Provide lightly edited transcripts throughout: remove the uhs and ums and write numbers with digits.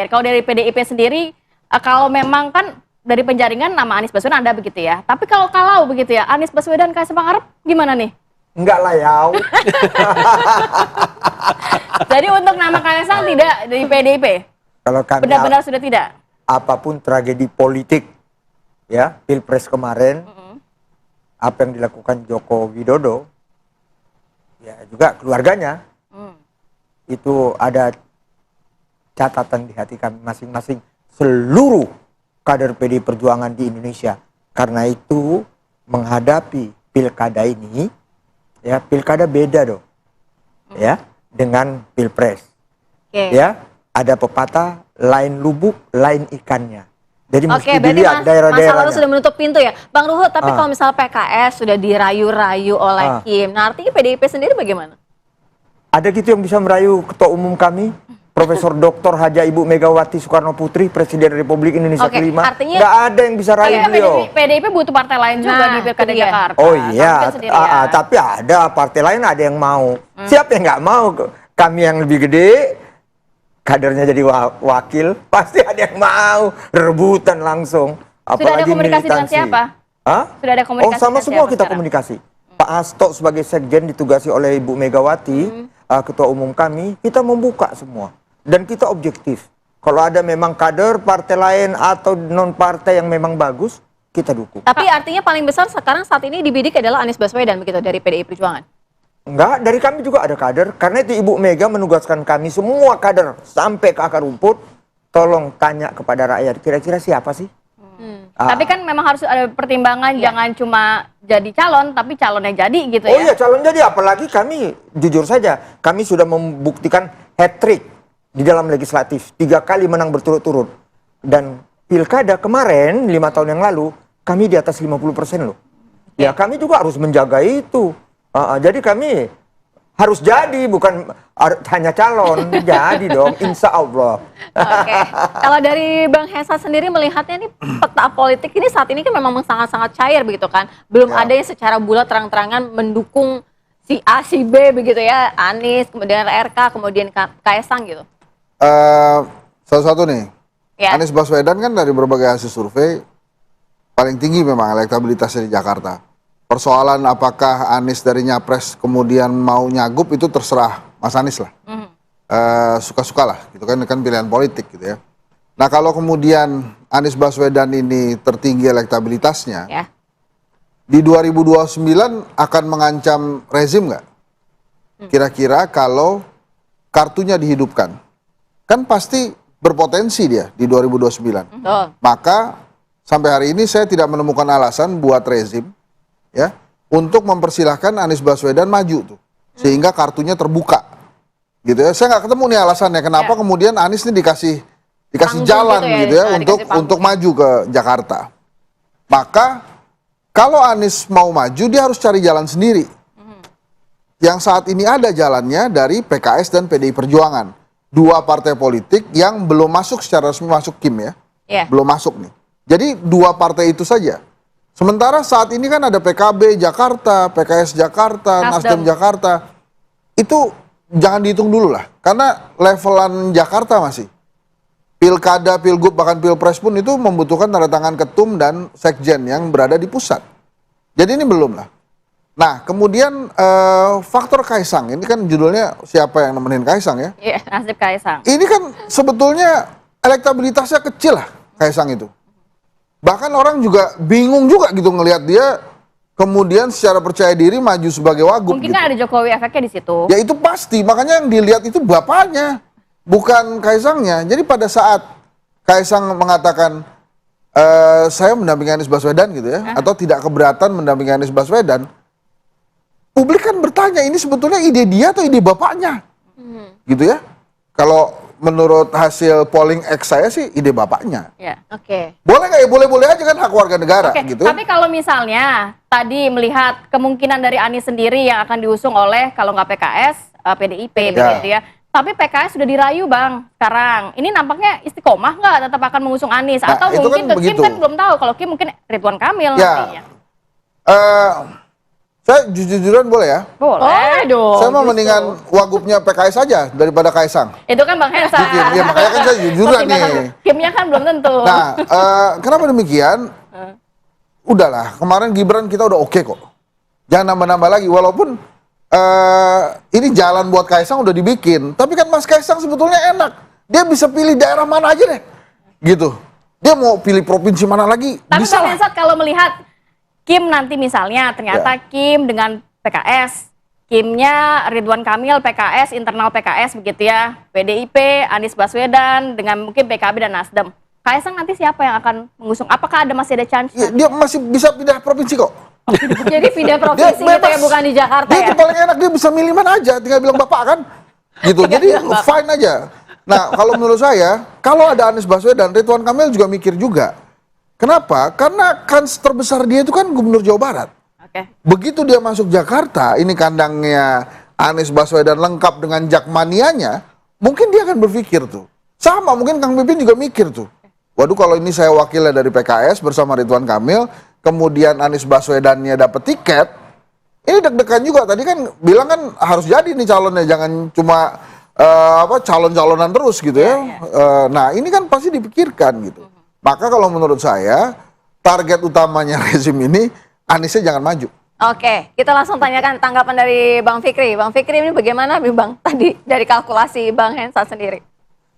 terakhir, kalau dari PDIP sendiri, kalau memang kan dari penjaringan nama Anies Baswedan ada begitu ya. Tapi kalau begitu ya, Anies Baswedan Kaisang Pangarep gimana nih? Enggak lah ya. Jadi untuk nama Kaisang tidak dari PDIP? Kalau kami Benar-benar sudah tidak? Apapun tragedi politik, ya, Pilpres kemarin, apa yang dilakukan Joko Widodo, ya juga keluarganya, itu ada catatan di hati kami masing-masing seluruh kader PDI Perjuangan di Indonesia. Karena itu menghadapi pilkada ini, ya pilkada beda dong, ya dengan Pilpres, ya ada pepatah lain lubuk lain ikannya. Jadi mesti dilihat daerah-daerahnya. Masa lalu sudah menutup pintu ya, Bang Ruhut. Tapi kalau misalnya PKS sudah dirayu-rayu oleh Kim, nah artinya PDIP sendiri bagaimana? Ada gitu yang bisa merayu ketua umum kami, Profesor Dr. Haja Ibu Megawati Soekarno Putri, Presiden Republik Indonesia kelima. Artinya nggak ada yang bisa rayu beliau. PDIP butuh partai lain juga di pilkada Jakarta. Oh iya, tapi ada partai lain ada yang mau. Siapa yang nggak mau? Kami yang lebih gede, kadernya jadi wakil, pasti ada yang mau rebutan langsung. Apalagi sudah ada komunikasi militansi. dengan siapa? Sudah ada komunikasi sama dengan semua siapa kita sekarang? komunikasi. Pak Hasto sebagai sekjen ditugasi oleh Ibu Megawati, ketua umum kami, kita membuka semua. Dan kita objektif. Kalau ada memang kader partai lain atau non partai yang memang bagus, kita dukung. Tapi artinya paling besar sekarang saat ini dibidik adalah Anies Baswedan begitu dari PDI Perjuangan? Enggak, dari kami juga ada kader. Karena itu Ibu Mega menugaskan kami semua kader sampai ke akar rumput. Tolong tanya kepada rakyat, kira-kira siapa sih? Tapi kan memang harus ada pertimbangan, jangan cuma jadi calon, tapi calonnya jadi gitu ya. Oh iya, calon jadi. Apalagi kami, jujur saja, kami sudah membuktikan hat-trick di dalam legislatif. 3 kali menang berturut-turut. Dan pilkada kemarin, 5 tahun yang lalu, kami di atas 50% loh. Ya kami juga harus menjaga itu. Jadi kami harus jadi, bukan hanya calon. Jadi dong, insya Allah. Oke. Kalau dari Bang Hesa sendiri melihatnya nih, peta politik ini saat ini kan memang sangat-sangat cair begitu kan. Belum ada yang secara bulat terang-terangan mendukung si A, si B begitu ya. Anies, kemudian RK, kemudian Kaisang gitu. Satu-satu nih, Anies Baswedan kan dari berbagai hasil survei paling tinggi memang elektabilitasnya di Jakarta. Persoalan apakah Anies dari Nyapres kemudian mau nyagup itu terserah Mas Anies lah. Suka-suka lah, gitu kan pilihan politik gitu ya. Nah kalau kemudian Anies Baswedan ini tertinggi elektabilitasnya, di 2029 akan mengancam rezim nggak? Kira-kira kalau kartunya dihidupkan, kan pasti berpotensi dia di 2029. Maka sampai hari ini saya tidak menemukan alasan buat rezim ya untuk mempersilahkan Anies Baswedan maju tuh, sehingga kartunya terbuka, gitu ya. Saya nggak ketemu nih alasannya kenapa kemudian Anies ini dikasih jalan gitu ya untuk maju ke Jakarta. Maka kalau Anies mau maju dia harus cari jalan sendiri. Yang saat ini ada jalannya dari PKS dan PDI Perjuangan, 2 partai politik yang belum masuk secara resmi masuk Kim ya, belum masuk nih. Jadi 2 partai itu saja. Sementara saat ini kan ada PKB Jakarta, PKS Jakarta, Nasdem Jakarta. Itu jangan dihitung dulu lah. Karena levelan Jakarta masih. Pilkada, pilgub, bahkan pilpres pun itu membutuhkan tanda tangan ketum dan sekjen yang berada di pusat. Jadi ini belum lah. Nah kemudian faktor Kaisang. Ini kan judulnya siapa yang nemenin Kaisang ya. Iya, nasib Kaisang. Ini kan sebetulnya elektabilitasnya kecil lah Kaisang itu. Bahkan orang juga bingung juga gitu ngelihat dia kemudian secara percaya diri maju sebagai wagub. Mungkin gitu. ada Jokowi efeknya di situ. Ya itu pasti, makanya yang dilihat itu bapaknya, bukan Kaisangnya. Jadi pada saat Kaisang mengatakan saya mendampingi Anies Baswedan gitu ya, atau tidak keberatan mendampingi Anies Baswedan, publik kan bertanya ini sebetulnya ide dia atau ide bapaknya, gitu ya. Kalau menurut hasil polling X saya sih ide bapaknya. Boleh nggak ya? Boleh-boleh aja kan hak warga negara gitu. Tapi kalau misalnya tadi melihat kemungkinan dari Anies sendiri yang akan diusung oleh kalau nggak PKS, PDIP begitu ya. Tapi PKS sudah dirayu Bang sekarang. Ini nampaknya istiqomah nggak tetap akan mengusung Anies? Atau mungkin kan ke Kim kan belum tahu. Kalau Kim mungkin Ridwan Kamil nantinya. Saya jujur-jujuran boleh ya? Boleh dong. Saya mau justru. mendingan wagubnya PKS aja daripada Kaisang. Itu kan Bang Hensa. Ya makanya kan saya jujuran nih. Kimnya kan belum tentu. Nah, kenapa demikian? Udahlah, kemarin Gibran kita udah oke kok. Jangan nambah-nambah lagi, walaupun ini jalan buat Kaisang udah dibikin. Tapi kan Mas Kaisang sebetulnya enak. Dia bisa pilih daerah mana aja deh. Gitu. Dia mau pilih provinsi mana lagi, Tapi bisa Bang lah. Hensat kalau melihat Kim nanti misalnya ternyata Kim dengan PKS, Kimnya Ridwan Kamil PKS, internal PKS begitu ya, PDIP, Anies Baswedan dengan mungkin PKB dan Nasdem. Kaisang nanti siapa yang akan mengusung? Apakah masih ada chance? Ya, dia masih bisa pindah provinsi kok. Jadi pindah provinsi gitu ya, bukan di Jakarta Dia ya. itu paling enak, dia bisa milih mana aja, tinggal bilang bapak kan. Gitu, jadi fine aja. Nah, kalau menurut saya, kalau ada Anies Baswedan, Ridwan Kamil juga mikir juga. Kenapa? Karena kans terbesar dia itu kan gubernur Jawa Barat. Oke. Begitu dia masuk Jakarta, ini kandangnya Anies Baswedan lengkap dengan jakmanianya, mungkin dia akan berpikir tuh. Sama, mungkin Kang Pipin juga mikir tuh. Waduh, kalau ini saya wakilnya dari PKS bersama Ridwan Kamil, kemudian Anies Baswedannya dapat tiket, ini deg-degan juga. Tadi kan bilang kan harus jadi nih calonnya, jangan cuma calon-calonan terus gitu ya. Nah, ini kan pasti dipikirkan gitu. Maka kalau menurut saya, target utamanya rezim ini, Aniesnya jangan maju. Oke, kita langsung tanyakan tanggapan dari Bang Fikri. Bang Fikri ini bagaimana nih Bang tadi dari kalkulasi Bang Hensa sendiri?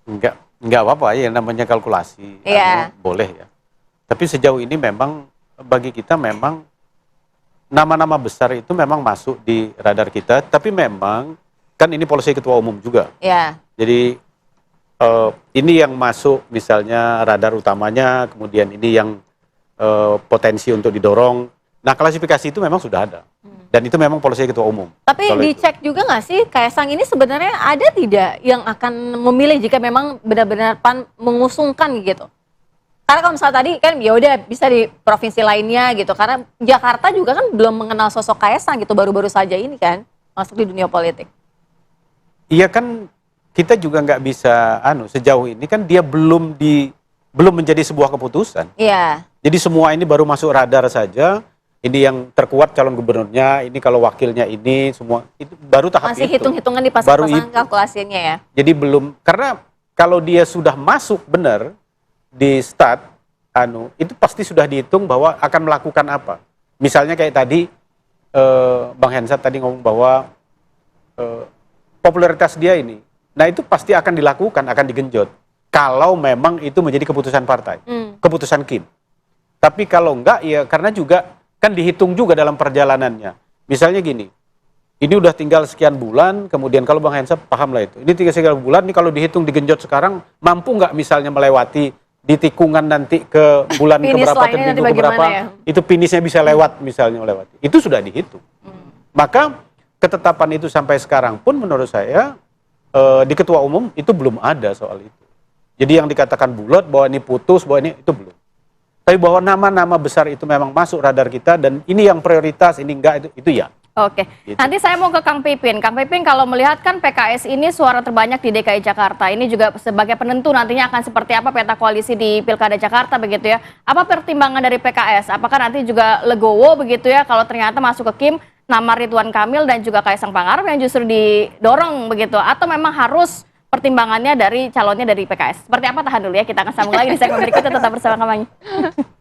Enggak apa-apa ya, namanya kalkulasi. Iya. Boleh ya. Tapi sejauh ini memang bagi kita memang nama-nama besar itu memang masuk di radar kita, tapi memang kan ini polisi ketua umum juga. Ya. Jadi ini yang masuk misalnya radar utamanya, kemudian ini yang potensi untuk didorong. Nah, klasifikasi itu memang sudah ada. Dan itu memang polisi ketua umum. Tapi Kalau itu. dicek juga nggak sih Kaisang ini sebenarnya ada tidak yang akan memilih jika memang benar-benar PAN mengusungkan gitu? Karena kalau misalnya tadi kan ya udah bisa di provinsi lainnya gitu. Karena Jakarta juga kan belum mengenal sosok Kaisang gitu, baru-baru saja ini kan masuk di dunia politik. Iya kan, kita juga nggak bisa sejauh ini kan dia belum menjadi sebuah keputusan. Iya. Jadi semua ini baru masuk radar saja. Ini yang terkuat calon gubernurnya, ini kalau wakilnya ini semua itu baru tahap Masih itu. hitung-hitungan di Baru pasang-pasang itu. kalkulasinya ya. Jadi belum, karena kalau dia sudah masuk benar di start itu pasti sudah dihitung bahwa akan melakukan apa. Misalnya kayak tadi Bang Hensat tadi ngomong bahwa popularitas dia ini, nah itu pasti akan dilakukan, akan digenjot kalau memang itu menjadi keputusan partai, keputusan Kim. Tapi kalau enggak ya karena juga kan dihitung juga dalam perjalanannya. Misalnya gini, ini udah tinggal sekian bulan, kemudian kalau Bang Hensa paham lah itu. Ini tinggal sekian bulan, ini kalau dihitung digenjot sekarang, mampu nggak misalnya melewati di tikungan nanti ke bulan Finish keberapa, ke line-nya nanti minggu keberapa, bagaimana ya? itu finishnya bisa lewat misalnya melewati. Itu sudah dihitung. Maka ketetapan itu sampai sekarang pun menurut saya di ketua umum itu belum ada soal itu. Jadi yang dikatakan bulat bahwa ini putus, bahwa ini itu belum. Tapi bahwa nama-nama besar itu memang masuk radar kita dan ini yang prioritas, ini enggak itu ya. Oke, Gitu. nanti saya mau ke Kang Pipin. Kang Pipin kalau melihat kan PKS ini suara terbanyak di DKI Jakarta. Ini juga sebagai penentu nantinya akan seperti apa peta koalisi di Pilkada Jakarta begitu ya. Apa pertimbangan dari PKS? Apakah nanti juga legowo begitu ya kalau ternyata masuk ke Kim nama Ridwan Kamil dan juga Kaisang Pangarep yang justru didorong begitu? Atau memang harus pertimbangannya dari calonnya dari PKS? Seperti apa, tahan dulu ya, kita akan sambung lagi di segmen berikutnya, tetap bersama kami.